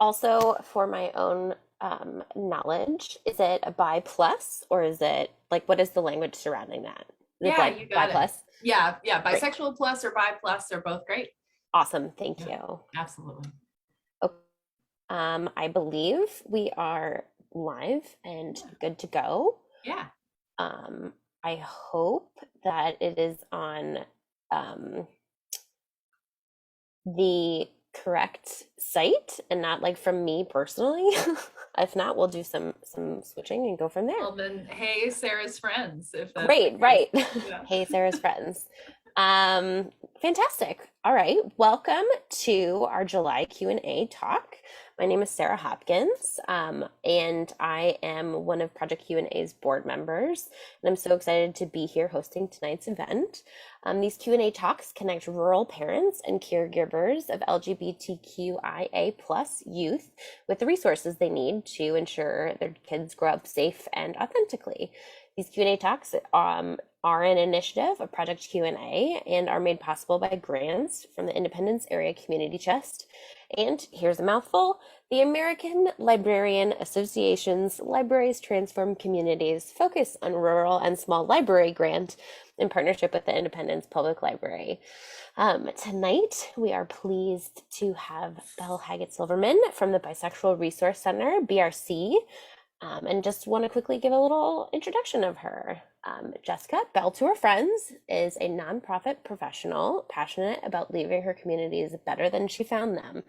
Also, for my own knowledge, is it a bi plus or is it like what is the language surrounding that? Is it Yeah, like you bi got it. plus? Yeah, yeah. Great. Bisexual plus or bi plus are both great. Awesome. Thank Yeah, you. absolutely. Okay. I believe we are live and Yeah. good to go. Yeah. Um, I hope that it is on um, the correct site and not like from me personally. If not, we'll do some switching and go from there. Well, then, hey, Sarah's friends, if that's the Great, case. right. Yeah. Hey, Sarah's friends. Um, Fantastic. All right. Welcome to our July Q&A talk. My name is Sarah Hopkins, and I am one of Project Q&A's board members, and I'm so excited to be here hosting tonight's event. These Q&A talks connect rural parents and caregivers of LGBTQIA plus youth with the resources they need to ensure their kids grow up safe and authentically. These Q&A talks are an initiative of Project Q&A and are made possible by grants from the Independence Area Community Chest. And here's a mouthful, the American Librarian Association's Libraries Transform Communities focus on rural and small library grant in partnership with the Independence Public Library. Tonight, we are pleased to have Belle Haggett Silverman from the Bisexual Resource Center, BRC, and just want to quickly give a little introduction of her. Jessica, Belle to her friends, is a nonprofit professional passionate about leaving her communities better than she found them.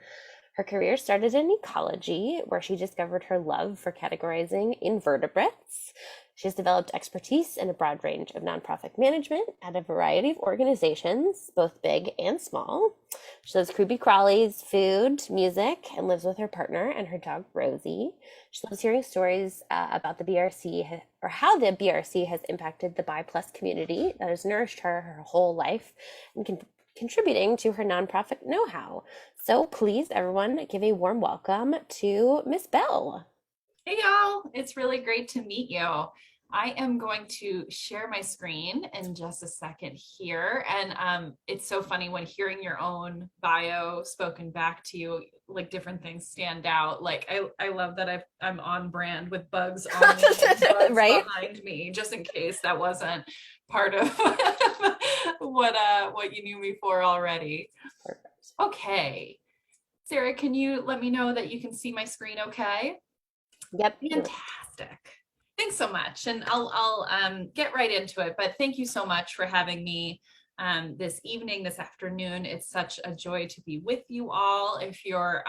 Her career started in ecology, where she discovered her love for categorizing invertebrates. She has developed expertise in a broad range of nonprofit management at a variety of organizations, both big and small. She loves creepy crawlies, food, music, and lives with her partner and her dog Rosie. She loves hearing stories about the BRC or how the BRC has impacted the BI Plus community that has nourished her whole life and contributing to her nonprofit know-how. So please, everyone, give a warm welcome to Miss Belle. Hey, y'all. It's really great to meet you. I am going to share my screen in just a second here. And it's so funny when hearing your own bio spoken back to you, like different things stand out. Like I love that I'm on brand with bugs on me and bugs Right? behind me, just in case that wasn't part of what you knew me for already. Perfect. Okay. Sarah, can you let me know that you can see my screen okay? Yep. Fantastic. Thanks so much. And I'll get right into it. But thank you so much for having me this evening, this afternoon. It's such a joy to be with you all. If you're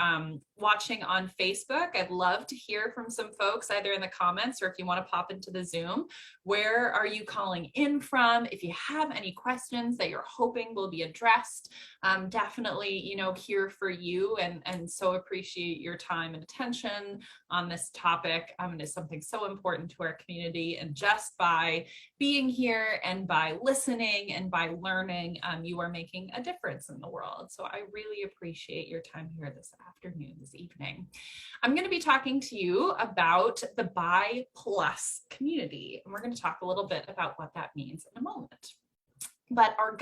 watching on Facebook, I'd love to hear from some folks either in the comments or if you want to pop into the Zoom. Where are you calling in from? If you have any questions that you're hoping will be addressed, definitely, here for you and so appreciate your time and attention on this topic. It is something so important to our community, and just by being here and by listening and by learning, you are making a difference in the world. So I really appreciate your time here this afternoon, this evening. I'm going to be talking to you about the BI Plus community, and we're going to talk a little bit about what that means in a moment. But our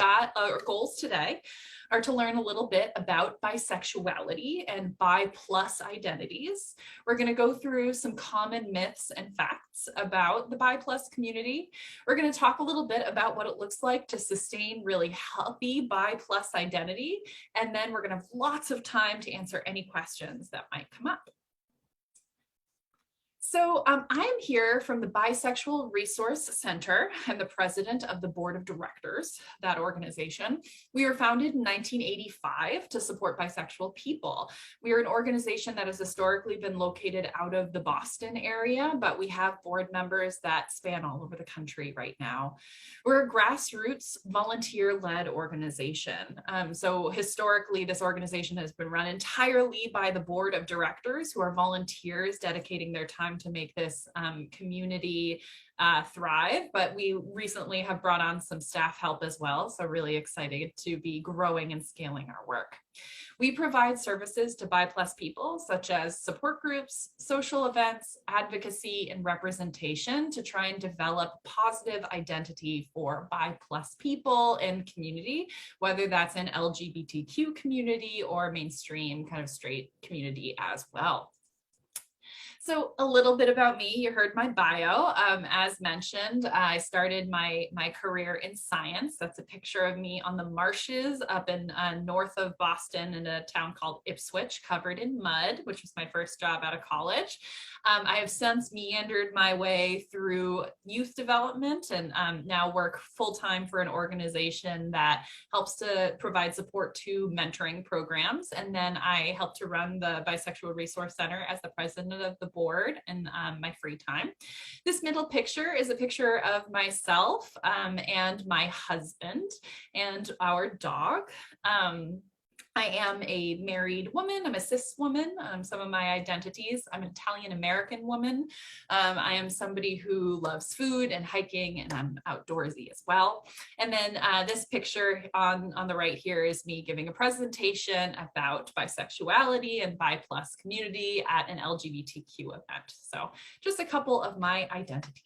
goals today are to learn a little bit about bisexuality and bi plus identities. We're going to go through some common myths and facts about the bi plus community. We're going to talk a little bit about what it looks like to sustain really healthy bi plus identity. And then we're going to have lots of time to answer any questions that might come up. So I am here from the Bisexual Resource Center. I'm the president of the board of directors, that organization. We were founded in 1985 to support bisexual people. We are an organization that has historically been located out of the Boston area, but we have board members that span all over the country right now. We're a grassroots volunteer-led organization. So historically, this organization has been run entirely by the board of directors, who are volunteers dedicating their time to make this community thrive, but we recently have brought on some staff help as well. So really excited to be growing and scaling our work. We provide services to BI+ people, such as support groups, social events, advocacy, and representation to try and develop positive identity for BI+ people and community, whether that's an LGBTQ community or mainstream kind of straight community as well. So a little bit about me, you heard my bio. As mentioned, I started my career in science. That's a picture of me on the marshes up in north of Boston in a town called Ipswich, covered in mud, which was my first job out of college. I have since meandered my way through youth development and now work full-time for an organization that helps to provide support to mentoring programs. And then I help to run the Bisexual Resource Center as the president of the board in my free time. This middle picture is a picture of myself and my husband and our dog. I am a married woman. I'm a cis woman. Some of my identities, I'm an Italian-American woman. I am somebody who loves food and hiking, and I'm outdoorsy as well. And then this picture on the right here is me giving a presentation about bisexuality and BI+ community at an LGBTQ event. So just a couple of my identities.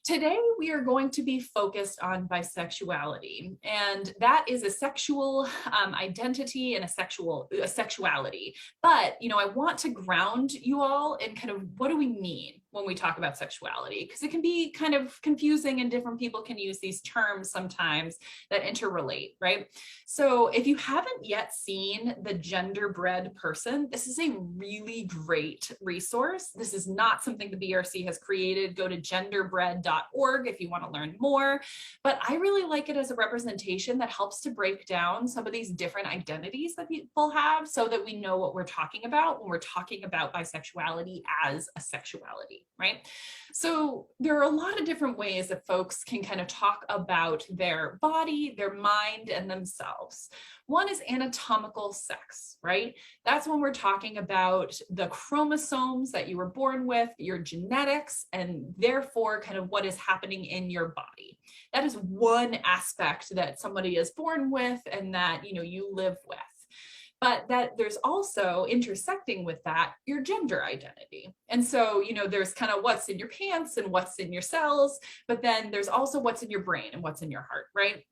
Today, we are going to be focused on bisexuality, and that is a sexual identity and a sexuality. But, you know, I want to ground you all in kind of what do we mean when we talk about sexuality, because it can be kind of confusing and different people can use these terms sometimes that interrelate, right? So if you haven't yet seen The Genderbread Person, this is a really great resource. This is not something the BRC has created. Go to genderbread.org if you want to learn more. But I really like it as a representation that helps to break down some of these different identities that people have so that we know what we're talking about when we're talking about bisexuality as a sexuality. Right? So there are a lot of different ways that folks can kind of talk about their body, their mind, and themselves. One is anatomical sex, right? That's when we're talking about the chromosomes that you were born with, your genetics, and therefore kind of what is happening in your body. That is one aspect that somebody is born with and that, you know, you live with. But that there's also intersecting with that your gender identity. And so, you know, there's kind of what's in your pants and what's in your cells, but then there's also what's in your brain and what's in your heart, right?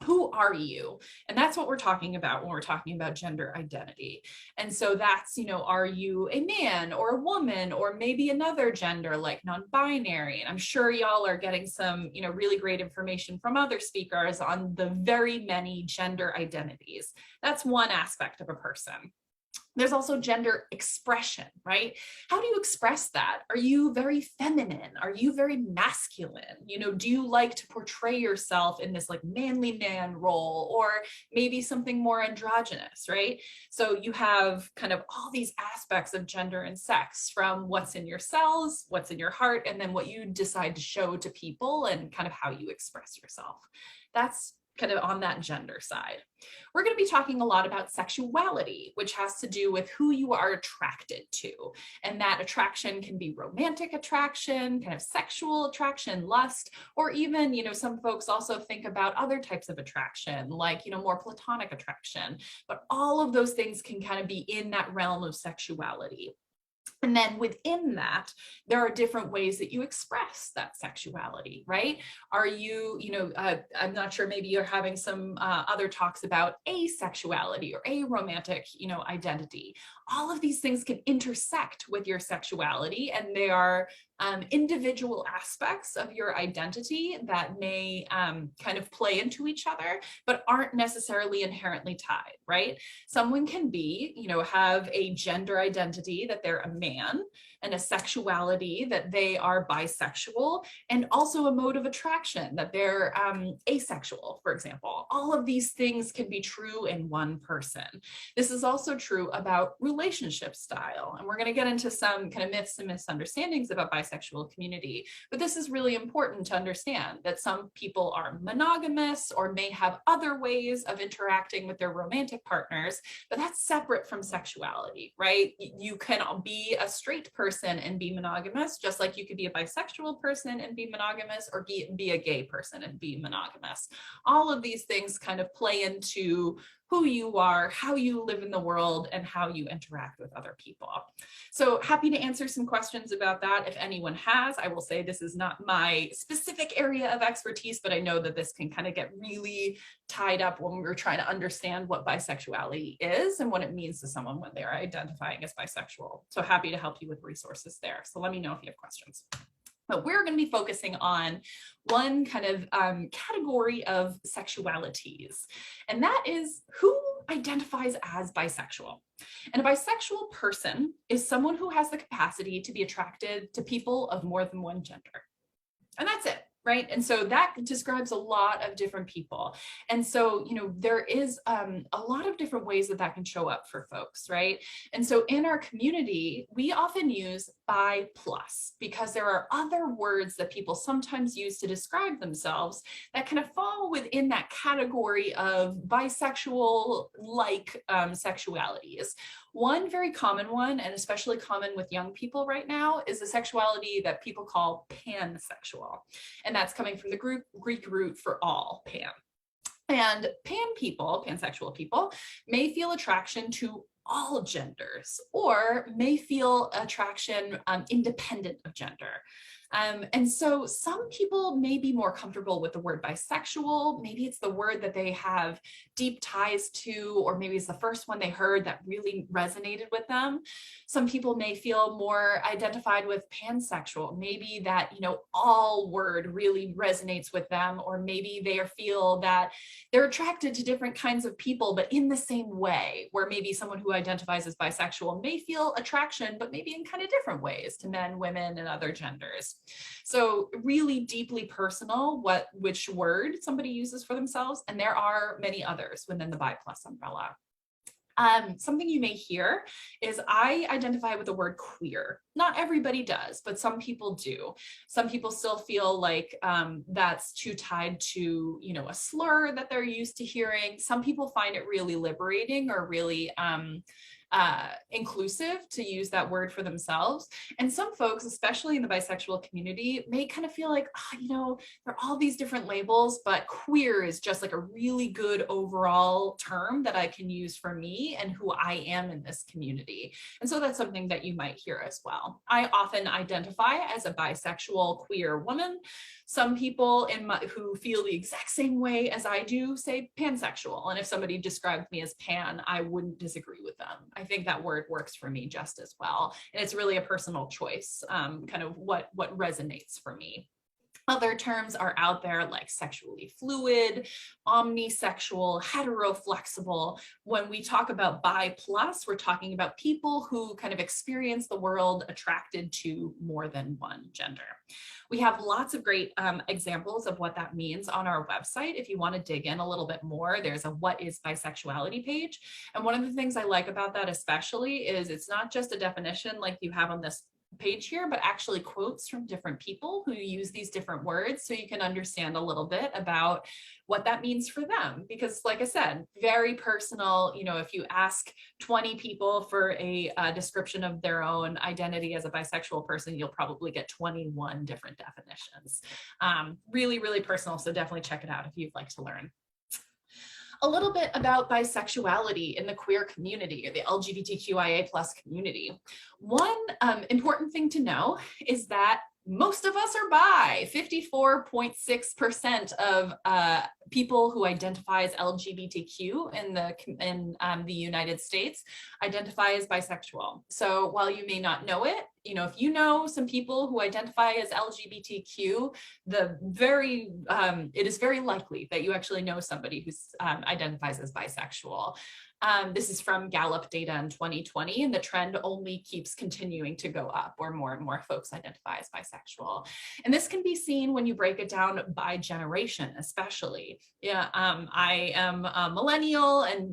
Who are you? And that's what we're talking about when we're talking about gender identity. And so that's, you know, are you a man or a woman or maybe another gender like non-binary? And I'm sure y'all are getting some, you know, really great information from other speakers on the very many gender identities. That's one aspect of a person. There's also gender expression, right? How do you express that? Are you very feminine? Are you very masculine? You know, do you like to portray yourself in this like manly man role or maybe something more androgynous, right? So you have kind of all these aspects of gender and sex from what's in your cells, what's in your heart, and then what you decide to show to people and kind of how you express yourself. That's kind of on that gender side. We're going to be talking a lot about sexuality, which has to do with who you are attracted to. And that attraction can be romantic attraction, kind of sexual attraction, lust, or even, you know, some folks also think about other types of attraction, like, you know, more platonic attraction. But all of those things can kind of be in that realm of sexuality. And then within that, there are different ways that you express that sexuality, right? Are you, you know, I'm not sure, maybe you're having some other talks about asexuality or aromantic, you know, identity. All of these things can intersect with your sexuality, and they are individual aspects of your identity that may kind of play into each other, but aren't necessarily inherently tied, right? Someone can be, you know, have a gender identity that they're a man and a sexuality that they are bisexual, and also a mode of attraction that they're asexual, for example. All of these things can be true in one person. This is also true about relationship style. And we're going to get into some kind of myths and misunderstandings about bisexual community. But this is really important to understand that some people are monogamous or may have other ways of interacting with their romantic partners, but that's separate from sexuality, right? You can be a straight person person and be monogamous, just like you could be a bisexual person and be monogamous, or be a gay person and be monogamous. All of these things kind of play into who you are, how you live in the world, and how you interact with other people. So happy to answer some questions about that if anyone has. I will say this is not my specific area of expertise, but I know that this can kind of get really tied up when we're trying to understand what bisexuality is and what it means to someone when they're identifying as bisexual. So happy to help you with resources there. So let me know if you have questions. But we're going to be focusing on one kind of category of sexualities, and that is who identifies as bisexual. And a bisexual person is someone who has the capacity to be attracted to people of more than one gender. And that's it. Right. And so that describes a lot of different people. And so, there is a lot of different ways that that can show up for folks. Right. And so in our community, we often use bi plus because there are other words that people sometimes use to describe themselves that kind of fall within that category of bisexual like sexualities. One very common one, and especially common with young people right now, is the sexuality that people call pansexual. And that's coming from the Greek root for all, pan. And pansexual people may feel attraction to all genders or may feel attraction independent of gender. And so some people may be more comfortable with the word bisexual. Maybe it's the word that they have deep ties to, or maybe it's the first one they heard that really resonated with them. Some people may feel more identified with pansexual. Maybe that, all word really resonates with them, or maybe they feel that they're attracted to different kinds of people, but in the same way, where maybe someone who identifies as bisexual may feel attraction, but maybe in kind of different ways to men, women, and other genders. So really deeply personal which word somebody uses for themselves, and there are many others within the bi plus umbrella. Something you may hear is I identify with the word queer. Not everybody does, but some people do. Some people still feel like that's too tied to, a slur that they're used to hearing. Some people find it really liberating or really inclusive to use that word for themselves. And some folks, especially in the bisexual community, may kind of feel like, there are all these different labels, but queer is just like a really good overall term that I can use for me and who I am in this community. And so that's something that you might hear as well. I often identify as a bisexual queer woman. Some people who feel the exact same way as I do say pansexual. And if somebody described me as pan, I wouldn't disagree with them. I think that word works for me just as well. And it's really a personal choice, kind of what resonates for me. Other terms are out there like sexually fluid, omnisexual, heteroflexible. When we talk about bi plus, we're talking about people who kind of experience the world attracted to more than one gender. We have lots of great examples of what that means on our website. If you want to dig in a little bit more, there's a What is Bisexuality page. And one of the things I like about that especially is it's not just a definition like you have on this page here, but actually quotes from different people who use these different words so you can understand a little bit about what that means for them. Because like I said, very personal. If you ask 20 people for a description of their own identity as a bisexual person, you'll probably get 21 different definitions. Really, really personal. So definitely check it out if you'd like to learn a little bit about bisexuality in the queer community or the LGBTQIA plus community. One important thing to know is that most of us are bi. 54.6% of people who identify as LGBTQ in the United States identify as bisexual. So while you may not know it, if you know some people who identify as LGBTQ, it is very likely that you actually know somebody who identifies as bisexual. This is from Gallup data in 2020, and the trend only keeps continuing to go up, where more and more folks identify as bisexual. And this can be seen when you break it down by generation, especially. I am a millennial, and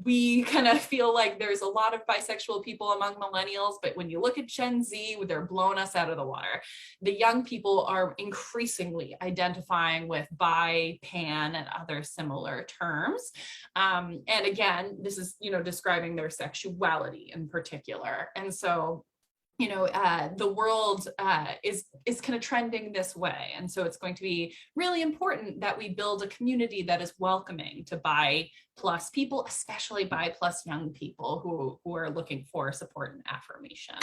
we kind of feel like there's a lot of bisexual people among millennials, but when you look at Gen Z, they're blowing us out of the water. The young people are increasingly identifying with bi, pan, and other similar terms. And again, this is, describing their sexuality in particular. And so the world is kind of trending this way. And so it's going to be really important that we build a community that is welcoming to bi plus people, especially bi plus young people who are looking for support and affirmation.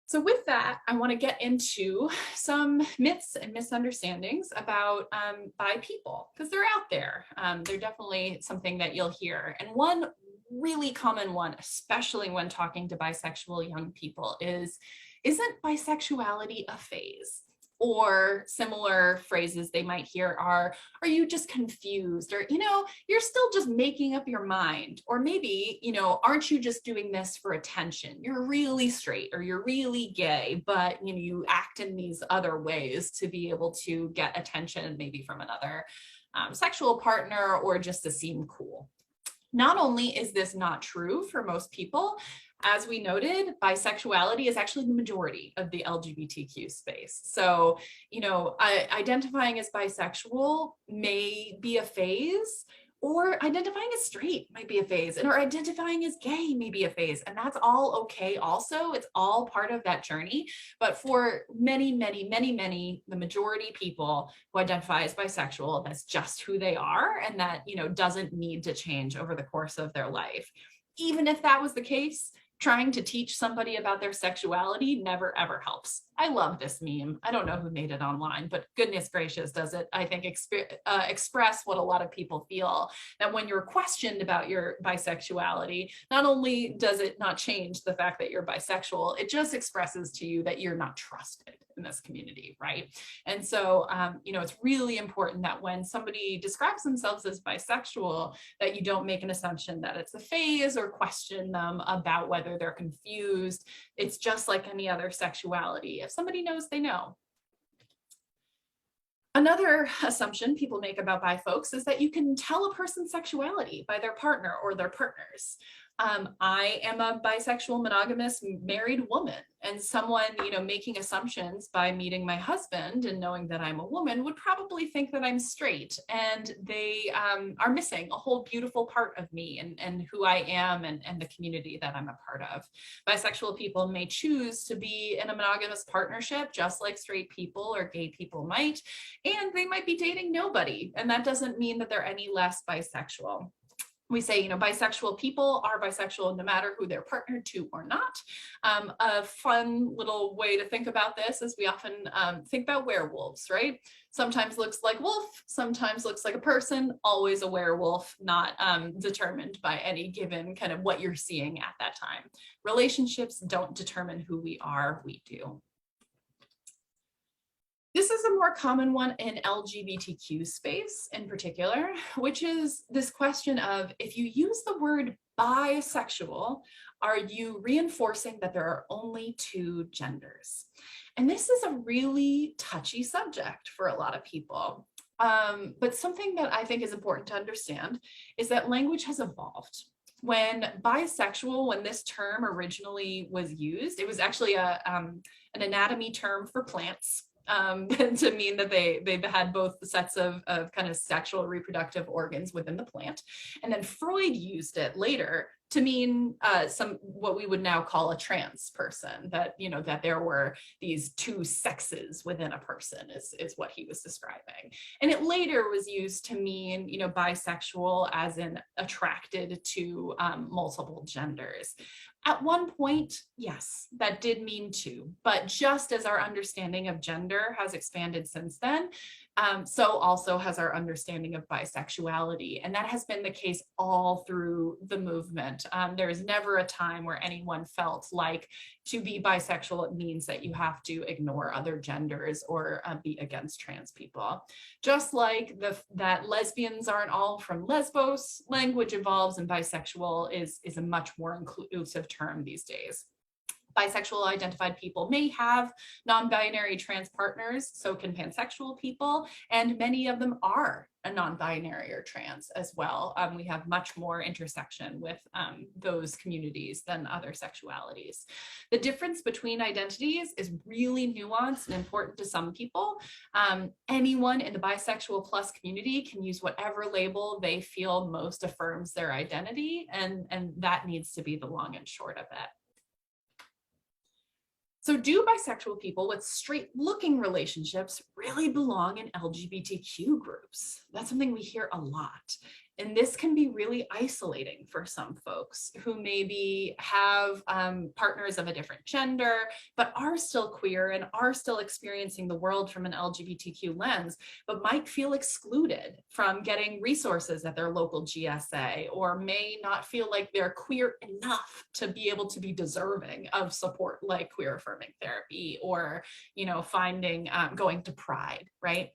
So with that, I want to get into some myths and misunderstandings about bi people, because they're out there. They're definitely something that you'll hear. And one really common one, especially when talking to bisexual young people, is, isn't bisexuality a phase? Or similar phrases they might hear are you just confused? Or, you're still just making up your mind. Or maybe, aren't you just doing this for attention? You're really straight or you're really gay, but, you act in these other ways to be able to get attention, maybe from another sexual partner, or just to seem cool. Not only is this not true for most people, as we noted, bisexuality is actually the majority of the LGBTQ space. So, identifying as bisexual may be a phase, or identifying as straight might be a phase, or identifying as gay may be a phase. And that's all okay also. It's all part of that journey. But for many, the majority people who identify as bisexual, that's just who they are, and that, doesn't need to change over the course of their life. Even if that was the case, trying to teach somebody about their sexuality never ever helps. I love this meme. I don't know who made it online, but goodness gracious, does it, I think, express what a lot of people feel, that when you're questioned about your bisexuality, not only does it not change the fact that you're bisexual, it just expresses to you that you're not trusted in this community, right? And so, it's really important that when somebody describes themselves as bisexual, that you don't make an assumption that it's a phase or question them about whether they're confused. It's just like any other sexuality. If somebody knows, they know. Another assumption people make about bi folks is that you can tell a person's sexuality by their partner or their partners. I am a bisexual, monogamous, married woman, and someone, making assumptions by meeting my husband and knowing that I'm a woman would probably think that I'm straight, and they are missing a whole beautiful part of me and who I am and the community that I'm a part of. Bisexual people may choose to be in a monogamous partnership, just like straight people or gay people might, and they might be dating nobody, and that doesn't mean that they're any less bisexual. We say, bisexual people are bisexual no matter who they're partnered to or not. A fun little way to think about this is we often think about werewolves, right? Sometimes looks like wolf, sometimes looks like a person, always a werewolf, not determined by any given kind of what you're seeing at that time. Relationships don't determine who we are, we do. This is a more common one in LGBTQ space in particular, which is this question of, if you use the word bisexual, are you reinforcing that there are only two genders? And this is a really touchy subject for a lot of people. But something that I think is important to understand is that language has evolved. When bisexual, when this term originally was used, it was actually an anatomy term for plants. To mean that they had both the sets of kind of sexual reproductive organs within the plant. And then Freud used it later to mean what we would now call a trans person, that, that there were these two sexes within a person is what he was describing. And it later was used to mean, bisexual as in attracted to multiple genders. At one point, yes, that did mean two, but just as our understanding of gender has expanded since then, so also has our understanding of bisexuality. And that has been the case all through the movement. There is never a time where anyone felt like to be bisexual, it means that you have to ignore other genders or be against trans people. Just like that lesbians aren't all from Lesbos, language evolves, and bisexual is a much more inclusive term these days. Bisexual identified people may have non-binary trans partners, so can pansexual people, and many of them are a non-binary or trans as well. We have much more intersection with those communities than other sexualities. The difference between identities is really nuanced and important to some people. Anyone in the bisexual plus community can use whatever label they feel most affirms their identity, and that needs to be the long and short of it. So do bisexual people with straight looking relationships really belong in LGBTQ groups? That's something we hear a lot. And this can be really isolating for some folks who maybe have partners of a different gender, but are still queer and are still experiencing the world from an LGBTQ lens, but might feel excluded from getting resources at their local GSA, or may not feel like they're queer enough to be able to be deserving of support like queer affirming therapy, or, finding, going to Pride, right?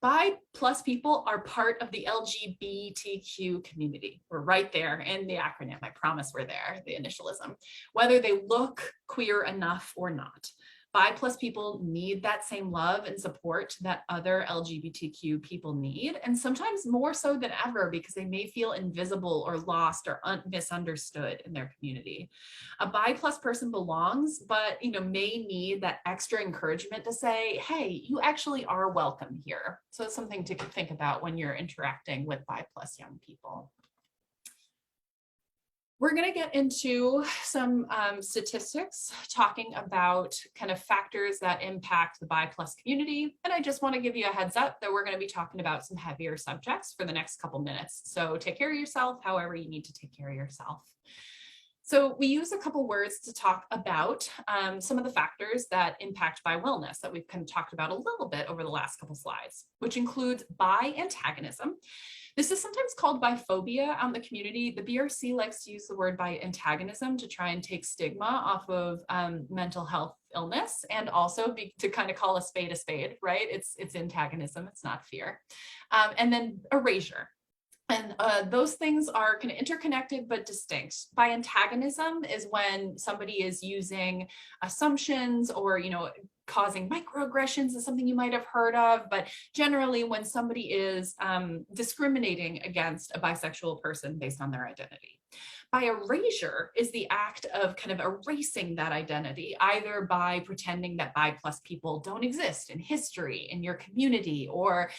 Bi plus people are part of the LGBTQ community. We're right there in the acronym. I promise we're there, the initialism, whether they look queer enough or not. Bi plus people need that same love and support that other LGBTQ people need, and sometimes more so than ever because they may feel invisible or lost or misunderstood in their community. A bi plus person belongs, but may need that extra encouragement to say, hey, you actually are welcome here. So it's something to think about when you're interacting with bi plus young people. We're going to get into some statistics talking about kind of factors that impact the bi plus community. And I just want to give you a heads up that we're going to be talking about some heavier subjects for the next couple minutes. So take care of yourself, however you need to take care of yourself. So we use a couple words to talk about some of the factors that impact bi wellness that we've kind of talked about a little bit over the last couple slides, which includes bi antagonism. This is sometimes called biphobia out in the community. The BRC likes to use the word bi antagonism to try and take stigma off of mental health illness, and also to kind of call a spade, right? It's antagonism, it's not fear. And then erasure. And those things are kind of interconnected but distinct. Bi antagonism is when somebody is using assumptions or, causing microaggressions is something you might have heard of, but generally when somebody is discriminating against a bisexual person based on their identity. Bi erasure is the act of kind of erasing that identity, either by pretending that bi plus people don't exist in history, in your community, or,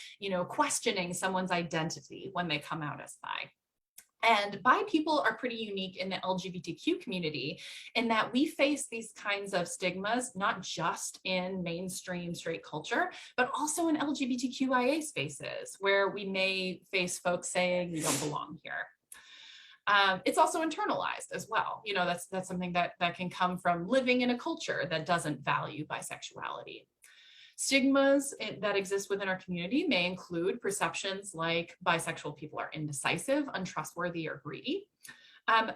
questioning someone's identity when they come out as bi. And bi people are pretty unique in the LGBTQ community in that we face these kinds of stigmas, not just in mainstream straight culture, but also in LGBTQIA spaces where we may face folks saying you don't belong here. It's also internalized as well. That's something that can come from living in a culture that doesn't value bisexuality. Stigmas that exist within our community may include perceptions like bisexual people are indecisive, untrustworthy, or greedy.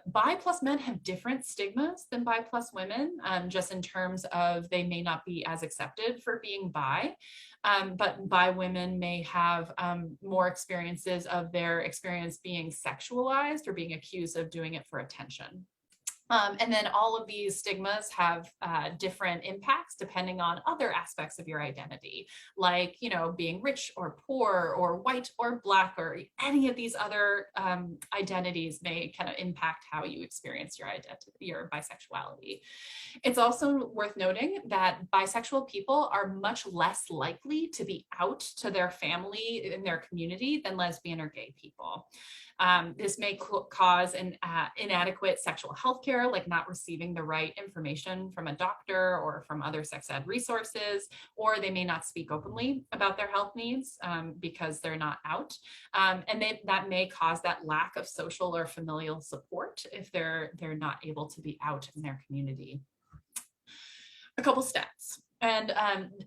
Bi plus men have different stigmas than bi plus women, just in terms of they may not be as accepted for being bi, but bi women may have more experiences of their experience being sexualized or being accused of doing it for attention. And then all of these stigmas have different impacts depending on other aspects of your identity, like, being rich or poor or white or Black, or any of these other identities may kind of impact how you experience your identity, your bisexuality. It's also worth noting that bisexual people are much less likely to be out to their family in their community than lesbian or gay people. This may cause an inadequate sexual health care, like not receiving the right information from a doctor or from other sex ed resources, or they may not speak openly about their health needs because they're not out. And that may cause that lack of social or familial support if they're not able to be out in their community. A couple stats, and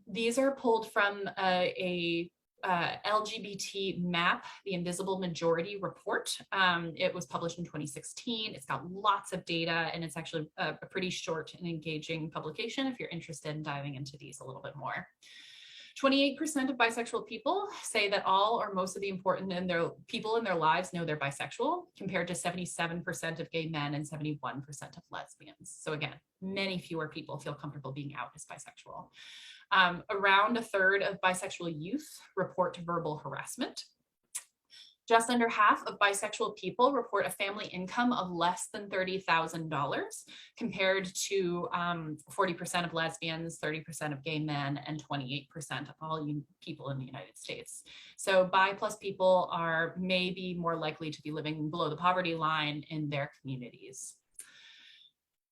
these are pulled from a LGBT map, the Invisible Majority Report. It was published in 2016. It's got lots of data, and it's actually a pretty short and engaging publication if you're interested in diving into these a little bit more. 28% of bisexual people say that all or most of the important people in their lives know they're bisexual, compared to 77% of gay men and 71% of lesbians. So again, many fewer people feel comfortable being out as bisexual. Around a third of bisexual youth report verbal harassment. Just under half of bisexual people report a family income of less than $30,000, compared to 40% of lesbians, 30% of gay men, and 28% of all people in the United States. So bi plus people are maybe more likely to be living below the poverty line in their communities.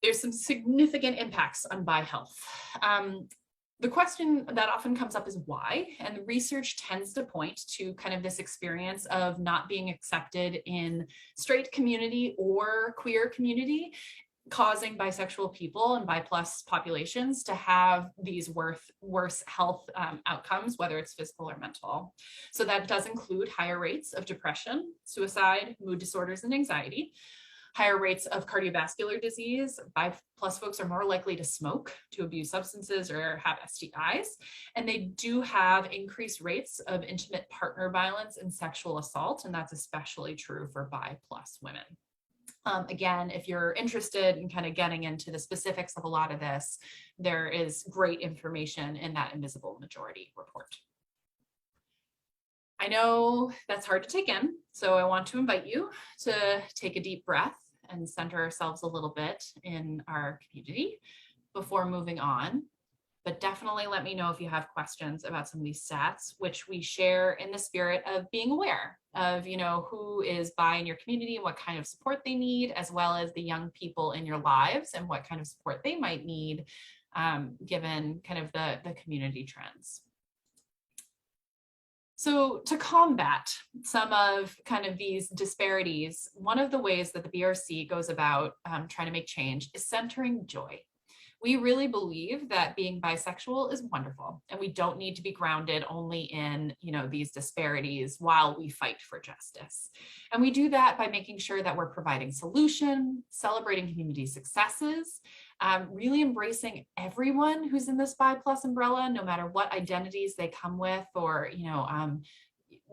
There's some significant impacts on bi health. The question that often comes up is why, and the research tends to point to kind of this experience of not being accepted in straight community or queer community, causing bisexual people and bi plus populations to have these worse health outcomes, whether it's physical or mental. So that does include higher rates of depression, suicide, mood disorders, and anxiety. Higher rates of cardiovascular disease. Bi plus folks are more likely to smoke, to abuse substances, or have STIs. And they do have increased rates of intimate partner violence and sexual assault. And that's especially true for bi plus women. Again, if you're interested in kind of getting into the specifics of a lot of this, there is great information in that Invisible Majority report. I know that's hard to take in, so I want to invite you to take a deep breath and center ourselves a little bit in our community before moving on. But definitely let me know if you have questions about some of these stats, which we share in the spirit of being aware of, who is bi in your community and what kind of support they need, as well as the young people in your lives and what kind of support they might need, given kind of the community trends. So to combat some of kind of these disparities, one of the ways that the BRC goes about trying to make change is centering joy. We really believe that being bisexual is wonderful, and we don't need to be grounded only in, these disparities while we fight for justice. And we do that by making sure that we're providing solution, celebrating community successes, really embracing everyone who's in this bi plus umbrella, no matter what identities they come with, or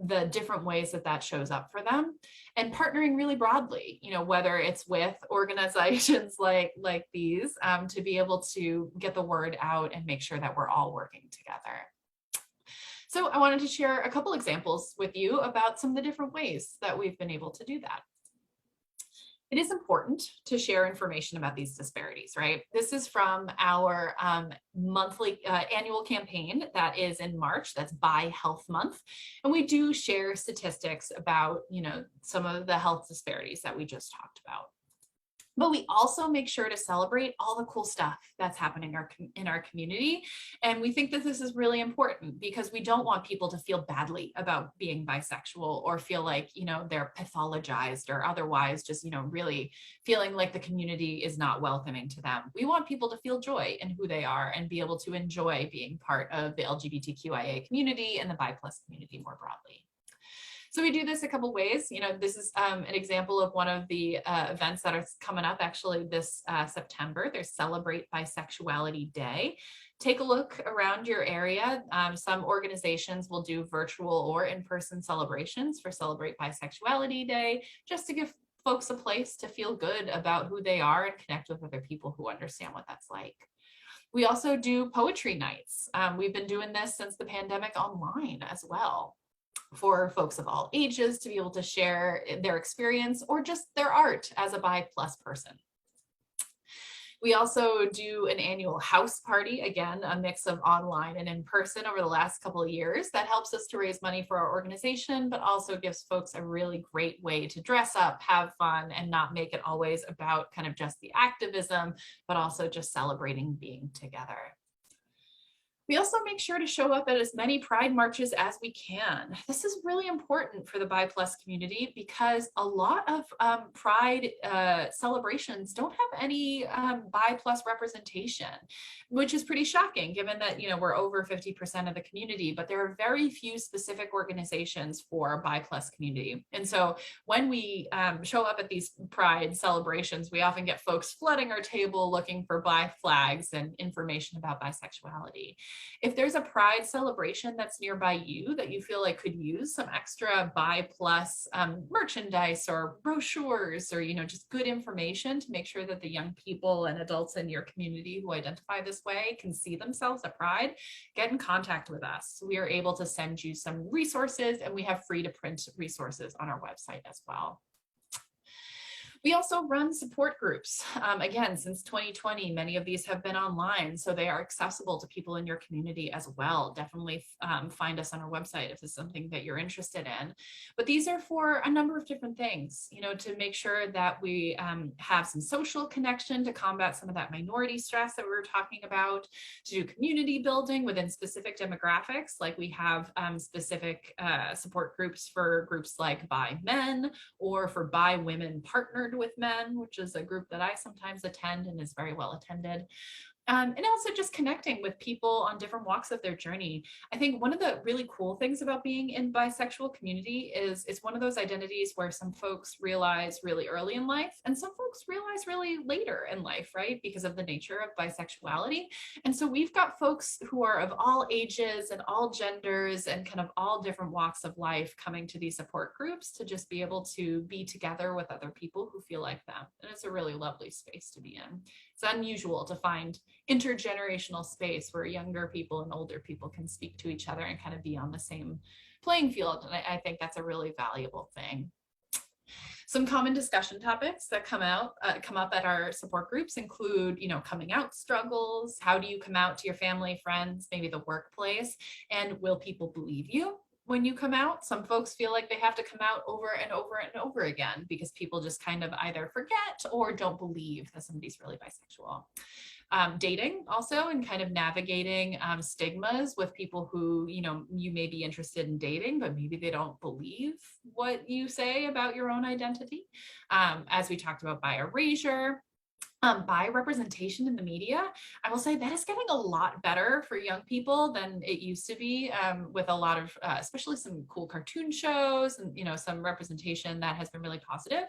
the different ways that shows up for them, and partnering really broadly, whether it's with organizations like these, to be able to get the word out and make sure that we're all working together. So I wanted to share a couple examples with you about some of the different ways that we've been able to do that. It is important to share information about these disparities, right? This is from our monthly annual campaign that is in March. That's Bi Health Month. And we do share statistics about, some of the health disparities that we just talked about. But we also make sure to celebrate all the cool stuff that's happening in our community. And we think that this is really important because we don't want people to feel badly about being bisexual or feel like, they're pathologized or otherwise just, really feeling like the community is not welcoming to them. We want people to feel joy in who they are and be able to enjoy being part of the LGBTQIA community and the bi plus community more broadly. So we do this a couple ways. This is an example of one of the events that are coming up actually this September. There's Celebrate Bisexuality Day. Take a look around your area. Some organizations will do virtual or in-person celebrations for Celebrate Bisexuality Day, just to give folks a place to feel good about who they are and connect with other people who understand what that's like. We also do poetry nights. We've been doing this since the pandemic online as well, for folks of all ages to be able to share their experience or just their art as a bi plus person. We also do an annual house party, again, a mix of online and in person over the last couple of years. That helps us to raise money for our organization, but also gives folks a really great way to dress up, have fun, and not make it always about kind of just the activism, but also just celebrating being together. We also make sure to show up at as many Pride marches as we can. This is really important for the bi plus community because a lot of Pride celebrations don't have any bi plus representation, which is pretty shocking given that we're over 50% of the community, but there are very few specific organizations for bi plus community. And so when we show up at these Pride celebrations, we often get folks flooding our table looking for bi flags and information about bisexuality. If there's a Pride celebration that's nearby you that you feel like could use some extra bi plus merchandise or brochures or just good information to make sure that the young people and adults in your community who identify this way can see themselves at Pride, get in contact with us. We are able to send you some resources, and we have free to print resources on our website as well. We also run support groups. Again, since 2020, many of these have been online, so they are accessible to people in your community as well. Definitely find us on our website if it's something that you're interested in. But these are for a number of different things, to make sure that we have some social connection to combat some of that minority stress that we were talking about, to do community building within specific demographics, like we have specific support groups for groups like bi men or for bi women partnered with men, which is a group that I sometimes attend and is very well attended. And also just connecting with people on different walks of their journey. I think one of the really cool things about being in bisexual community is it's one of those identities where some folks realize really early in life and some folks realize really later in life, right? Because of the nature of bisexuality. And so we've got folks who are of all ages and all genders and kind of all different walks of life coming to these support groups to just be able to be together with other people who feel like them. And it's a really lovely space to be in. It's unusual to find intergenerational space where younger people and older people can speak to each other and kind of be on the same playing field. And I think that's a really valuable thing. Some common discussion topics that come up at our support groups include, coming out struggles. How do you come out to your family, friends, maybe the workplace? And will people believe you when you come out? Some folks feel like they have to come out over and over and over again because people just kind of either forget or don't believe that somebody's really bisexual. Dating also, and kind of navigating stigmas with people who, you may be interested in dating, but maybe they don't believe what you say about your own identity. As we talked about, bi erasure. Bi representation in the media, I will say that is getting a lot better for young people than it used to be, with a lot of, especially some cool cartoon shows and, some representation that has been really positive.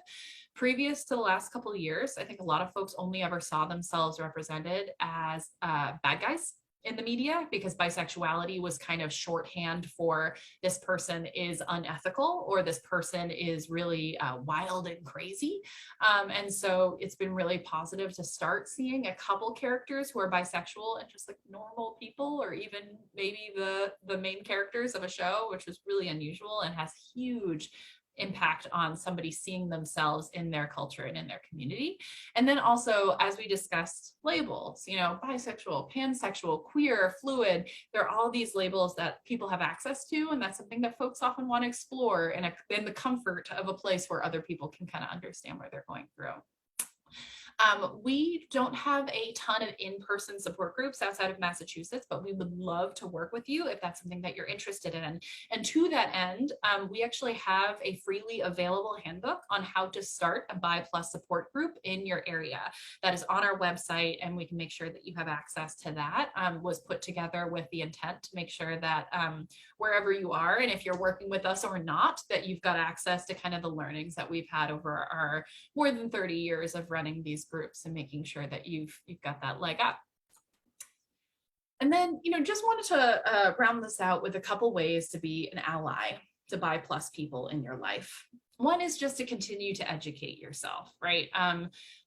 Previous to the last couple of years, I think a lot of folks only ever saw themselves represented as bad guys in the media because bisexuality was kind of shorthand for this person is unethical or this person is really wild and crazy. And so it's been really positive to start seeing a couple characters who are bisexual and just like normal people, or even maybe the main characters of a show, which was really unusual and has huge impact on somebody seeing themselves in their culture and in their community. And then also, as we discussed, labels, bisexual, pansexual, queer, fluid, there are all these labels that people have access to. And that's something that folks often want to explore in the comfort of a place where other people can kind of understand what they're going through. We don't have a ton of in-person support groups outside of Massachusetts, but we would love to work with you if that's something that you're interested in. And to that end, we actually have a freely available handbook on how to start a Bi+ support group in your area. That is on our website, and we can make sure that you have access to that. Was put together with the intent to make sure that wherever you are, and if you're working with us or not, that you've got access to kind of the learnings that we've had over our more than 30 years of running these groups and making sure that you've got that leg up. And then, just wanted to round this out with a couple ways to be an ally to Bi+ people in your life. One is just to continue to educate yourself, right?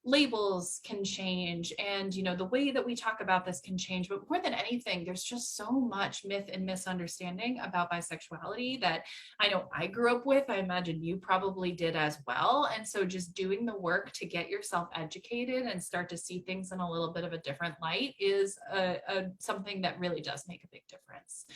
Labels can change, and the way that we talk about this can change, but more than anything, there's just so much myth and misunderstanding about bisexuality that I know I grew up with. I imagine you probably did as well. And so just doing the work to get yourself educated and start to see things in a little bit of a different light is something that really does make a big difference.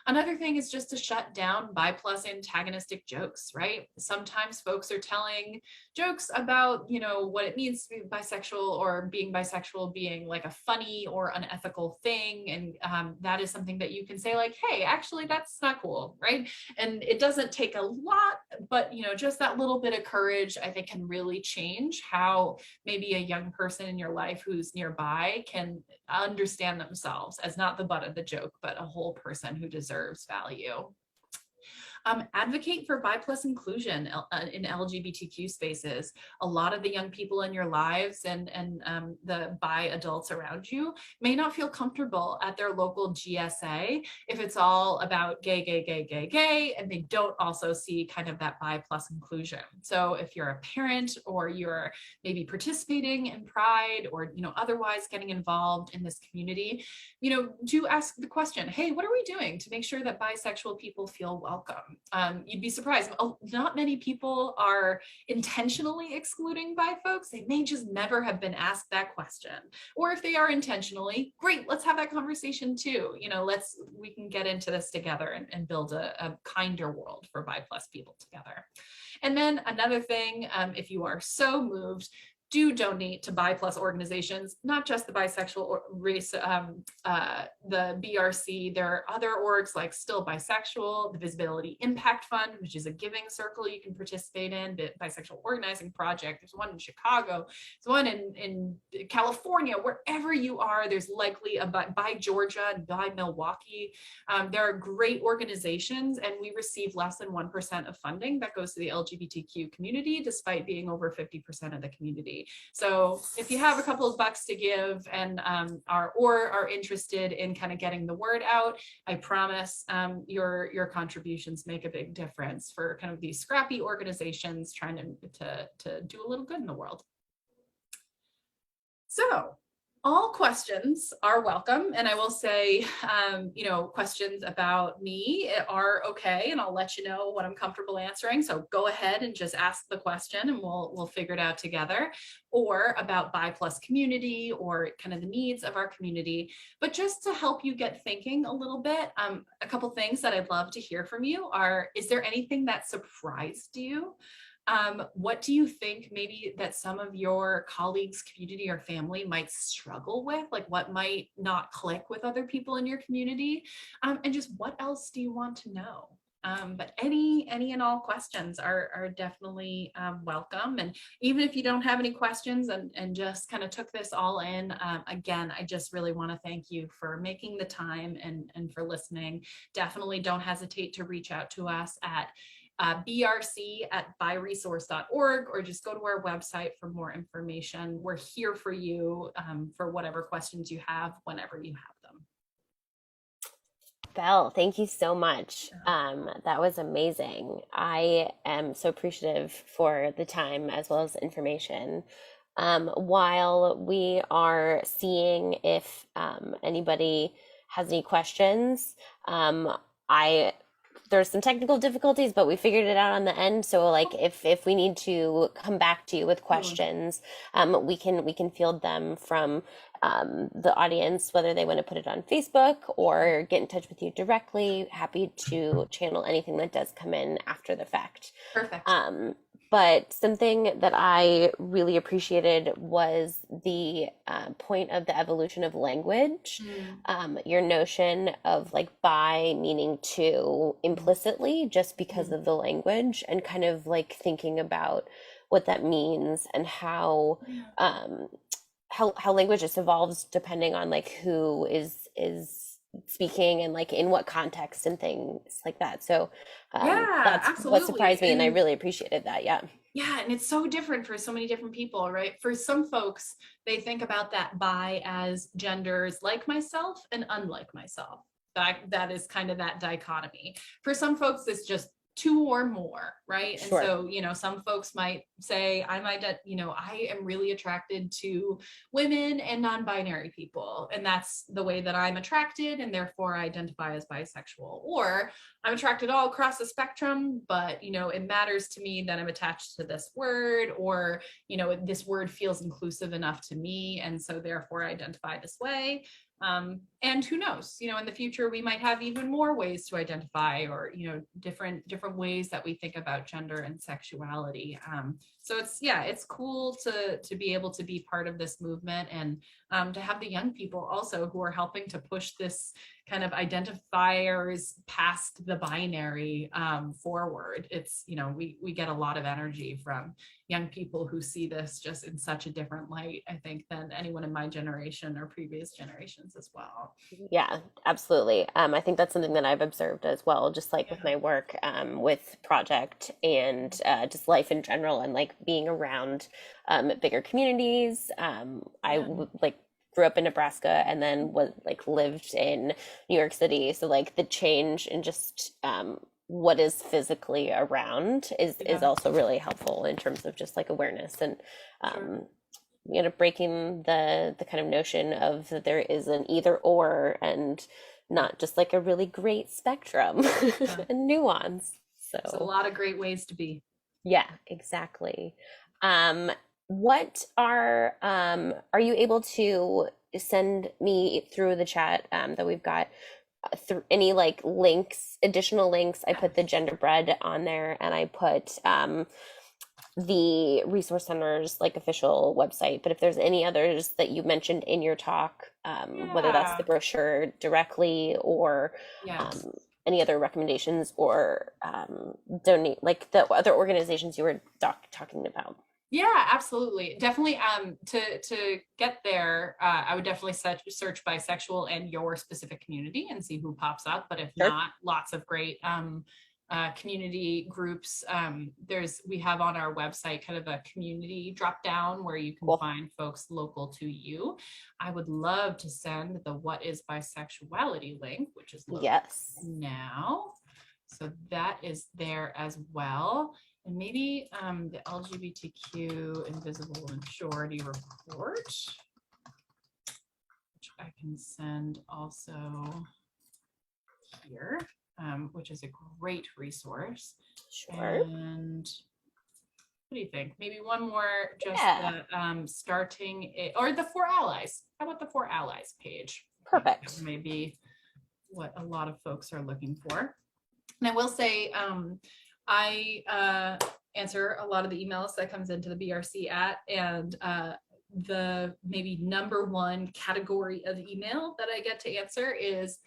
Another thing is just to shut down Bi+ antagonistic jokes, right? Sometimes folks are telling jokes about, what it means to be bisexual or being bisexual being like a funny or unethical thing. And that is something that you can say like, hey, actually, that's not cool, right? And it doesn't take a lot, but, just that little bit of courage, I think, can really change how maybe a young person in your life who's nearby can understand themselves as not the butt of the joke, but a whole person who deserves value. Advocate for Bi+ inclusion in LGBTQ spaces. A lot of the young people in your lives and the bi adults around you may not feel comfortable at their local GSA if it's all about gay, gay, gay, gay, gay, and they don't also see kind of that Bi+ inclusion. So if you're a parent or you're maybe participating in Pride or otherwise getting involved in this community, do ask the question, hey, what are we doing to make sure that bisexual people feel welcome? You'd be surprised. Not many people are intentionally excluding bi folks. They may just never have been asked that question. Or if they are intentionally, great, let's have that conversation too. We can get into this together and build a kinder world for bi plus people together. And then another thing, if you are so moved, do donate to bi plus organizations, not just the bisexual race, the BRC. There are other orgs like Still Bisexual, the Visibility Impact Fund, which is a giving circle you can participate in, the Bisexual Organizing Project. There's one in Chicago, there's one in California. Wherever you are, there's likely a Bi Georgia and Bi Milwaukee. There are great organizations, and we receive less than 1% of funding that goes to the LGBTQ community, despite being over 50% of the community. So if you have a couple of bucks to give and are interested in kind of getting the word out, I promise your contributions make a big difference for kind of these scrappy organizations trying to do a little good in the world. So all questions are welcome. And I will say, questions about me are okay. And I'll let you know what I'm comfortable answering. So go ahead and just ask the question and we'll figure it out together, or about bi plus community or kind of the needs of our community. But just to help you get thinking a little bit, a couple things that I'd love to hear from you are, is there anything that surprised you? What do you think maybe that some of your colleagues, community, or family might struggle with? Like what might not click with other people in your community? And just what else do you want to know? But any and all questions are definitely welcome. And even if you don't have any questions and just kind of took this all in, again, I just really want to thank you for making the time and for listening. Definitely don't hesitate to reach out to us at brc@biresource.org, or just go to our website for more information. We're here for you for whatever questions you have, whenever you have them. Belle, thank you so much. That was amazing. I am so appreciative for the time as well as the information. While we are seeing if anybody has any questions, there's some technical difficulties, but we figured it out on the end. So like if we need to come back to you with questions, we can field them from the audience, whether they want to put it on Facebook or get in touch with you directly. Happy to channel anything that does come in after the fact. Perfect. But something that I really appreciated was the point of the evolution of language. Your notion of like bi meaning to implicitly just because of the language, and kind of like thinking about what that means and how language just evolves depending on like who is speaking and like in what context and things like that. So that's absolutely. what surprised me, and I really appreciated that. Yeah, and it's so different for so many different people, right? For some folks, they think about that bi as genders like myself and unlike myself. That is kind of that dichotomy. For some folks, it's just two or more, right? And sure. so, some folks might say, I am really attracted to women and non-binary people, and that's the way that I'm attracted, and therefore I identify as bisexual. Or I'm attracted all across the spectrum, but it matters to me that I'm attached to this word, or this word feels inclusive enough to me, and so therefore I identify this way. And who knows, in the future, we might have even more ways to identify, or, different ways that we think about gender and sexuality. So it's cool to be able to be part of this movement, and to have the young people also who are helping to push this kind of identifiers past the binary forward. It's, we get a lot of energy from young people who see this just in such a different light, I think, than anyone in my generation or previous generations as well. Yeah, absolutely. I think that's something that I've observed as well, just like with my work with Project and just life in general, and like being around bigger communities. I like grew up in Nebraska and then was like lived in New York City. So like the change and just what is physically around is also really helpful in terms of just like awareness and breaking the kind of notion of that there is an either or, and not just like a really great spectrum Yeah. and nuance. There's a So lot of great ways to be. yeah, exactly. Um, what are you able to send me through the chat that we've got through any like links, additional links? I put the genderbread on there and I put the resource center's like official website, but if there's any others that you mentioned in your talk, whether that's the Yeah. brochure directly or Yes. um, any other recommendations or donate like the other organizations you were talking about. Yeah, absolutely. Definitely to get there, I would definitely search bisexual and your specific community and see who pops up. But if Sure. not, lots of great community groups. We have on our website kind of a community drop down where you can Cool. find folks local to you. I would love to send the What is Bisexuality link, which is loaded Yes. now. So that is there as well. And maybe the LGBTQ Invisible Majority Report, which I can send also here, which is a great resource. Sure. And what do you think? Maybe one more, just Yeah. the starting it, or the four allies. How about the four allies page? Perfect. Maybe what a lot of folks are looking for. And I will say, I answer a lot of the emails that comes into the BRC and the maybe number one category of email that I get to answer is,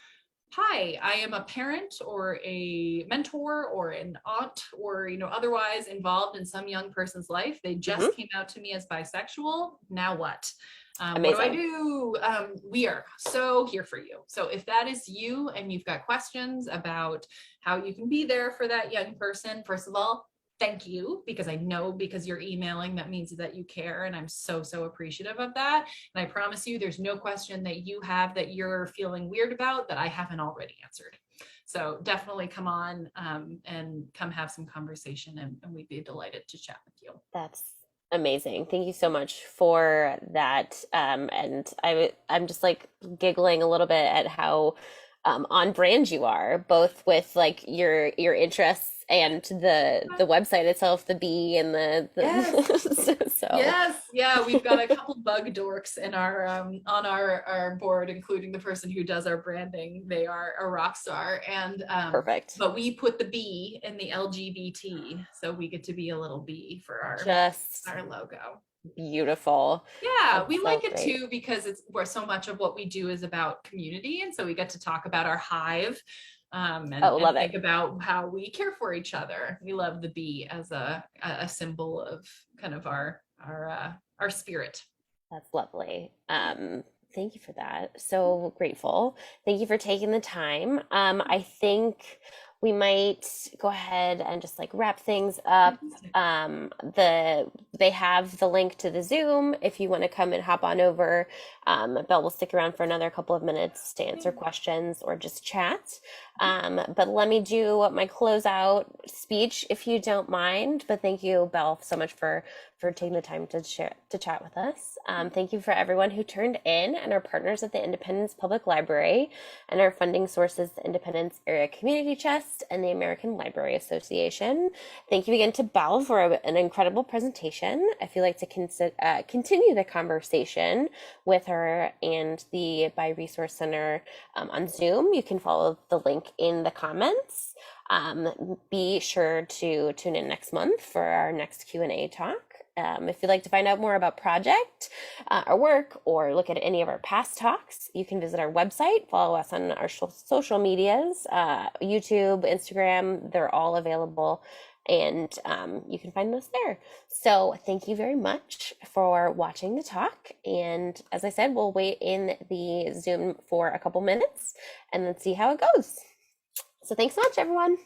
hi, I am a parent or a mentor or an aunt or otherwise involved in some young person's life. They just Hmm. came out to me as bisexual. Now what? What do I Amazing. do? We are so here for you. So if that is you and you've got questions about how you can be there for that young person, first of all, thank you, because I know because you're emailing, that means that you care. And I'm so, so appreciative of that. And I promise you, there's no question that you have that you're feeling weird about that I haven't already answered. So definitely come on and come have some conversation and we'd be delighted to chat with you. That's amazing. Thank you so much for that. And I'm just like giggling a little bit at how on brand you are, both with like your interests and the website itself, the B and Yes. the so Yes, yeah, we've got a couple bug dorks in our on our board, including the person who does our branding. They are a rock star, and perfect. but we put the B in the LGBT, so we get to be a little B for Just our logo. beautiful. Yeah, we That's so like it great. too because it's where so much of what we do is about community, and so we get to talk about our hive. Oh, And love it. think about how we care for each other. We love the bee as a symbol of kind of our spirit. That's lovely. Thank you for that. So grateful. Thank you for taking the time. I think we might go ahead and just like wrap things up. Fantastic. They have the link to the Zoom if you want to come and hop on over. Belle will stick around for another couple of minutes to answer questions or just chat. But let me do my closeout speech if you don't mind. But thank you, Belle, so much for taking the time to chat with us. Thank you for everyone who turned in and our partners at the Independence Public Library and our funding sources, the Independence Area Community Chest and the American Library Association. Thank you again to Belle for an incredible presentation. If you'd like to continue the conversation with her and the Bi Resource Center on Zoom, you can follow the link in the comments. Be sure to tune in next month for our next Q&A talk. If you'd like to find out more about Project, our work, or look at any of our past talks, you can visit our website, follow us on our social medias, YouTube, Instagram, they're all available, and you can find us there. So thank you very much for watching the talk. And as I said, we'll wait in the Zoom for a couple minutes and then see how it goes. So thanks so much, everyone.